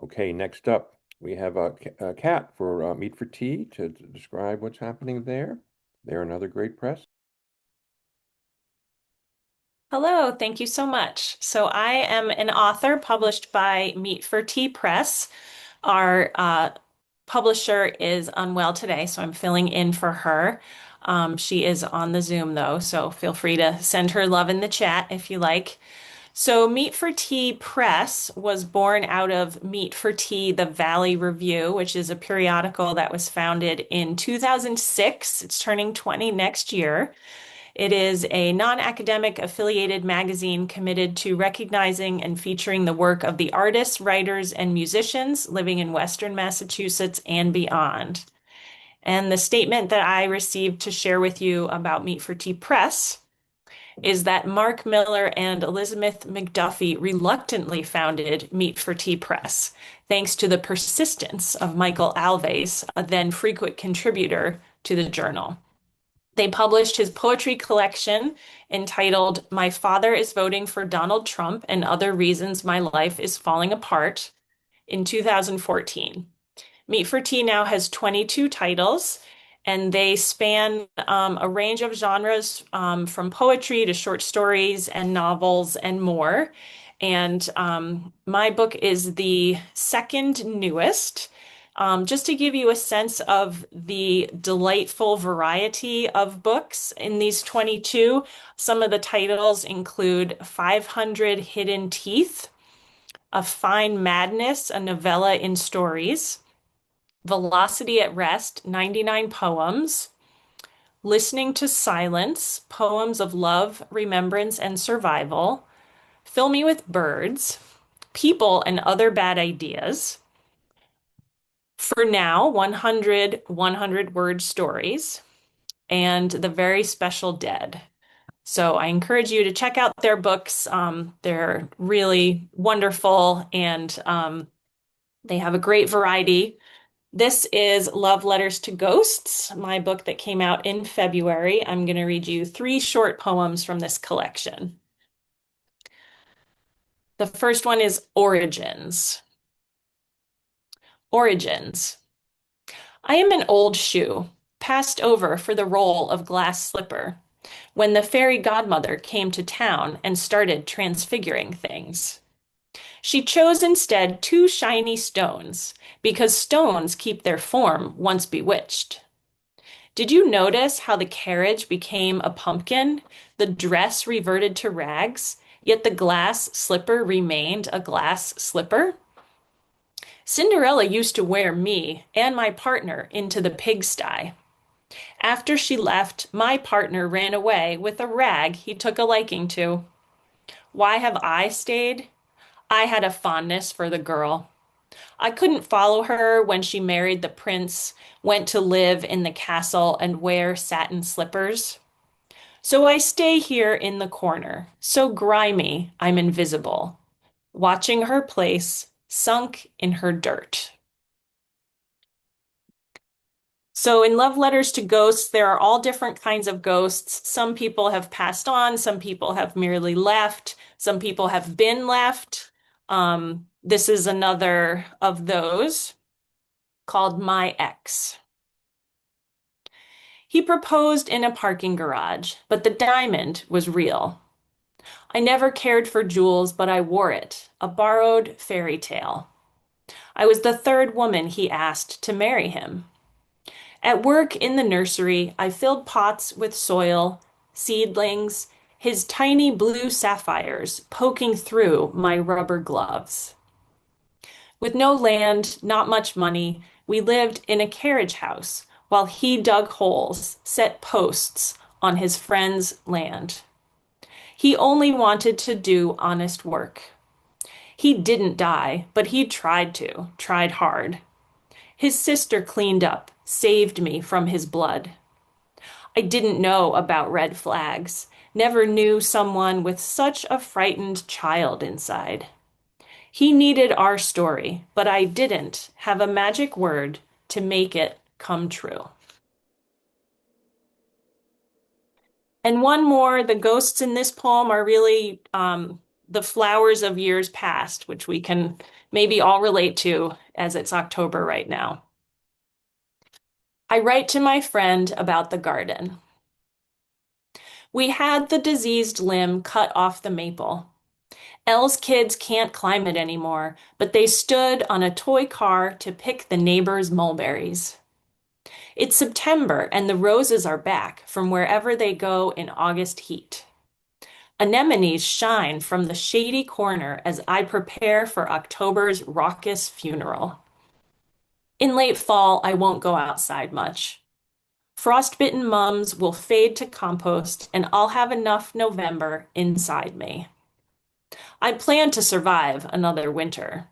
Okay, next up, we have a cat for Meat for Tea to describe what's happening there. They're another great press. Hello, thank you so much. So I am an author published by Meat for Tea Press. Our publisher is unwell today, so I'm filling in for her. She is on the Zoom though, so feel free to send her love in the chat if you like. So Meat for Tea Press was born out of Meat for Tea, the Valley Review, which is a periodical that was founded in 2006. It's turning 20 next year. It is a non-academic affiliated magazine committed to recognizing and featuring the work of the artists, writers, and musicians living in Western Massachusetts and beyond. And the statement that I received to share with you about Meat for Tea Press is that Mark Miller and Elizabeth McDuffie reluctantly founded Meat for Tea Press, thanks to the persistence of Michael Alves, a then frequent contributor to the journal. They published his poetry collection entitled My Father is Voting for Donald Trump and Other Reasons My Life is Falling Apart in 2014. Meat for Tea now has 22 titles, and they span a range of genres from poetry to short stories and novels and more. And my book is the second newest. Just to give you a sense of the delightful variety of books in these 22, some of the titles include 500 Hidden Teeth, A Fine Madness, a novella in stories. Velocity at Rest, 99 poems. Listening to Silence, poems of love, remembrance, and survival. Fill Me with Birds. People and Other Bad Ideas. For Now, 100 word stories. And The Very Special Dead. So I encourage you to check out their books. They're really wonderful and they have a great variety. This is Love Letters to Ghosts, my book that came out in February. I'm going to read you three short poems from this collection. The first one is Origins. Origins. I am an old shoe, passed over for the role of glass slipper, when the fairy godmother came to town and started transfiguring things. She chose instead two shiny stones, because stones keep their form once bewitched. Did you notice how the carriage became a pumpkin, the dress reverted to rags, yet the glass slipper remained a glass slipper? Cinderella used to wear me and my partner into the pigsty. After she left, my partner ran away with a rag he took a liking to. Why have I stayed? I had a fondness for the girl. I couldn't follow her when she married the prince, went to live in the castle, and wear satin slippers. So I stay here in the corner, so grimy I'm invisible, watching her place sunk in her dirt. So in Love Letters to Ghosts, there are all different kinds of ghosts. Some people have passed on, some people have merely left, some people have been left. This is another of those called My Ex. He proposed in a parking garage, but the diamond was real. I never cared for jewels, but I wore it, a borrowed fairy tale. I was the third woman he asked to marry him. At work in the nursery, I filled pots with soil, seedlings, his tiny blue sapphires poking through my rubber gloves. With no land, not much money, we lived in a carriage house while he dug holes, set posts on his friend's land. He only wanted to do honest work. He didn't die, but he tried to, tried hard. His sister cleaned up, saved me from his blood. I didn't know about red flags, never knew someone with such a frightened child inside. He needed our story, but I didn't have a magic word to make it come true. And one more, the ghosts in this poem are really the flowers of years past, which we can maybe all relate to as it's October right now. I write to my friend about the garden. We had the diseased limb cut off the maple. Elle's kids can't climb it anymore, but they stood on a toy car to pick the neighbor's mulberries. It's September and the roses are back from wherever they go in August heat. Anemones shine from the shady corner as I prepare for October's raucous funeral. In late fall, I won't go outside much. Frostbitten mums will fade to compost, and I'll have enough November inside me. I plan to survive another winter.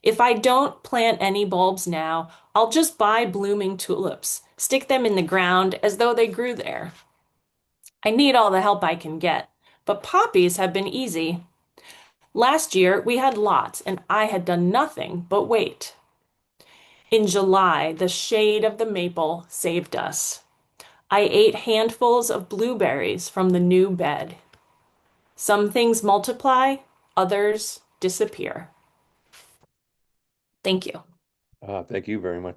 If I don't plant any bulbs now, I'll just buy blooming tulips, stick them in the ground as though they grew there. I need all the help I can get, but poppies have been easy. Last year, we had lots, and I had done nothing but wait. In July, the shade of the maple saved us. I ate handfuls of blueberries from the new bed. Some things multiply, others disappear. Thank you. Thank you very much.